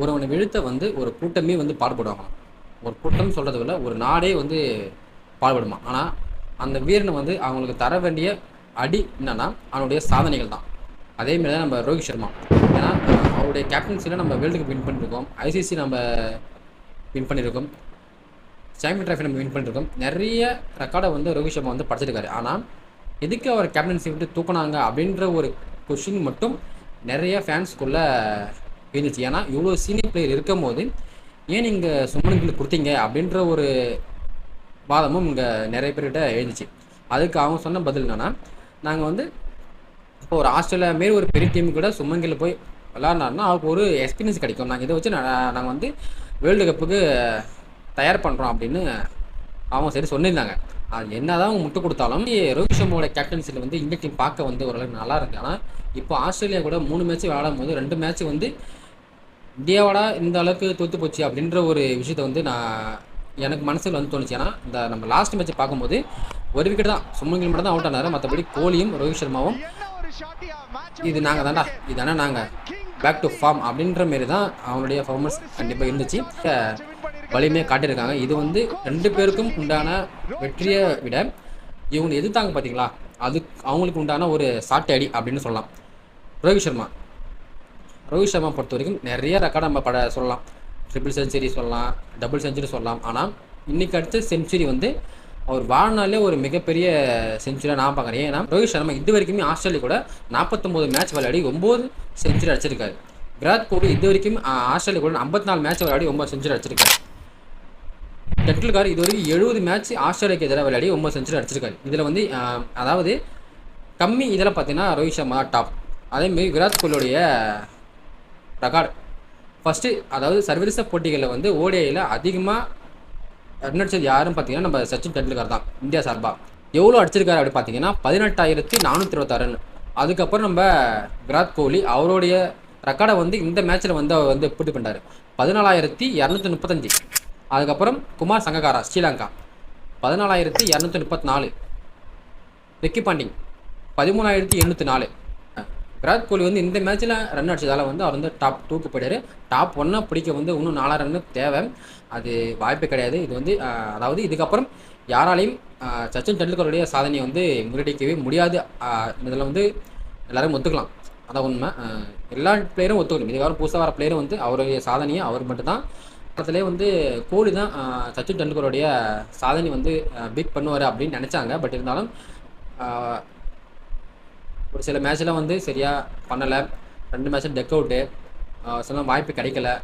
ஒருவனை வீழ்த்த வந்து ஒரு கூட்டமே வந்து பாடுபடுவாங்களாம். ஒரு கூட்டம் சொல்றதை விட ஒரு நாடே வந்து பாடுபடுமா. ஆனால் அந்த வீரனை வந்து அவங்களுக்கு தர வேண்டிய அடி என்னன்னா அவனுடைய சாதனைகள் தான். அதேமாரி தான் நம்ம ரோஹித் சர்மா. ஏன்னா அவருடைய கேப்டன்சியில் நம்ம வேர்ல்டு கப் வின் பண்ணியிருக்கோம், ஐசிசி நம்ம வின் பண்ணியிருக்கோம், சாம்பியன் ட்ராஃபி நம்ம வின் பண்ணியிருக்கோம். நிறைய ரெக்கார்டை வந்து ரோஹித் சர்மா வந்து படிச்சிருக்காரு. ஆனால் எதுக்கு அவர் கேப்டன்சி விட்டு தூக்குனாங்க அப்படின்ற ஒரு கொஷின் மட்டும் நிறைய ஃபேன்ஸ்குள்ளே இருந்துச்சு. ஏன்னா இவ்வளோ சீனியர் பிளேயர் இருக்கும் போது ஏன் நீங்கள் சுமனுக்கு கொடுத்தீங்க அப்படின்ற ஒரு வாதமும் இங்கே நிறைய பேர்கிட்ட எழுந்துச்சு. அதுக்கு அவங்க சொன்ன பதில் என்னன்னா, நாங்கள் வந்து இப்போ ஒரு ஆஸ்திரேலியா மாரி ஒரு பெரிய டீம் கூட சுமங்கில் போய் விளாட்னாருன்னா அவருக்கு ஒரு எக்ஸ்பீரியன்ஸ் கிடைக்கும். நாங்கள் இதை வச்சு நாங்கள் வந்து வேர்ல்டு கப்புக்கு தயார் பண்ணுறோம் அப்படின்னு அவங்க சரி சொல்லியிருந்தாங்க. அது என்னதான் அவங்க முட்டு கொடுத்தாலும் ரோஹித் சர்மாவோட கேப்டன்சியில் வந்து இந்திய டீம் பார்க்க வந்து ஓரளவுக்கு நல்லா இருக்கு. ஆனால் இப்போ ஆஸ்திரேலியா கூட 3 மேட்ச் விளையாடும் போது 2 மேட்ச் வந்து இந்தியாவோட இந்த அளவுக்கு தோற்று போச்சு அப்படின்ற ஒரு விஷயத்த வந்து எனக்கு மனசில் வந்து தோணுச்சு. ஏன்னா இந்த நம்ம லாஸ்ட் மேட்ச்சை பார்க்கும்போது ஒரு விக்கெட் தான் சுமன் மட்டும் தான் அவுட் ஆனார். மற்றபடி கோலியும் ரோஹித் சர்மாவும் இது நாங்கள் தான்டா இதானே நாங்கள் பேக் டு ஃபார்ம் அப்படின்ற மாரி தான் அவங்களுடைய பர்ஃபார்மன்ஸ் கண்டிப்பாக இருந்துச்சு. வலிமையாக காட்டியிருக்காங்க. இது வந்து 2 பேருக்கும் உண்டான வெற்றியை விட இவங்க எதிர்த்தாங்க பார்த்தீங்களா, அது அவங்களுக்கு உண்டான ஒரு சாட்டை அடி அப்படின்னு சொல்லலாம். ரோஹித் சர்மா பொறுத்த வரைக்கும் நிறைய ரெக்கார்டு நம்ம சொல்லலாம். ட்ரிபிள் செஞ்சுரி சொல்லலாம், டபுள் செஞ்சுரி சொல்லலாம். ஆனால் இன்றைக்கி அடுத்த செஞ்சுரி வந்து அவர் வாழ்நாளே ஒரு மிகப்பெரிய செஞ்சுரியாக நான் பார்க்குறேன். ஏன்னா ரோஹித் சர்மா இது வரைக்குமே ஆஸ்திரேலியா கூட 49 மேட்ச் விளையாடி 9 செஞ்சுரி அடிச்சிருக்காரு. விராட் கோலி இது வரைக்கும் ஆஸ்திரேலியா கூட 54 மேட்ச் விளையாடி 9 செஞ்சுரி அடிச்சிருக்காரு. டெண்டுல்கர் இது வரைக்கும் 70 மேட்ச் ஆஸ்திரேலியாவுக்கு எதிராக விளையாடி 9 செஞ்சுரி அடிச்சிருக்காரு. இதில் வந்து அதாவது கம்மி இதில் பார்த்தீங்கன்னா ரோஹித் சர்மா தான் டாப். அதேமாரி விராட் கோலியோடைய ரெக்கார்டு ஃபஸ்ட்டு, அதாவது சர்வதேச போட்டிகளில் வந்து ஓடிஐயில் அதிகமாக ரன் அடிச்சது யாருன்னு பார்த்தீங்கன்னா நம்ம சச்சின் டெண்டுல்கர் தான். இந்தியா சார்பாக எவ்வளோ அடிச்சிருக்காரு அப்படி பார்த்தீங்கன்னா 18,426 ரன். அதுக்கப்புறம் நம்ம விராட் கோலி அவருடைய ரெக்கார்டை வந்து இந்த மேட்ச்சில் வந்து அவர் வந்து பூர்த்தி பண்ணிட்டார், 14,235. அதுக்கப்புறம் குமார் சங்ககாரா ஸ்ரீலங்கா 14,234. Ricky Ponting 13,804. விராட் கோலி வந்து இந்த மேட்ச்சில் ரன் அடிச்சதால் வந்து அவர் வந்து டாப் 2க்கு போயிட்டார். டாப் 1 பிடிக்க வந்து இன்னும் 4 ரன்னு தேவை. அது வாய்ப்பு கிடையாது. இது வந்து அதாவது இதுக்கப்புறம் யாராலையும் சச்சின் டெண்டுல்கருடைய சாதனையை வந்து முறியடிக்கவே முடியாது. இதில் வந்து எல்லோரும் ஒத்துக்கலாம், அதான் உண்மை. எல்லா பிளேயரும் ஒத்துக்கணும். இதுக்கப்புறம் புதுசாக வர பிளேயரும் வந்து அவருடைய சாதனையை அவர் மட்டும்தான் பக்கத்துலேயே வந்து கோலி தான் சச்சின் டெண்டுல்கருடைய சாதனை வந்து பீட் பண்ணுவார் அப்படின்னு நினச்சாங்க. பட் இருந்தாலும் ஒரு சில மேட்ச்லாம் வந்து சரியாக பண்ணலை. 2 மேட்ச்சும் டெக் அவுட்டு, சில வாய்ப்பு கிடைக்கல.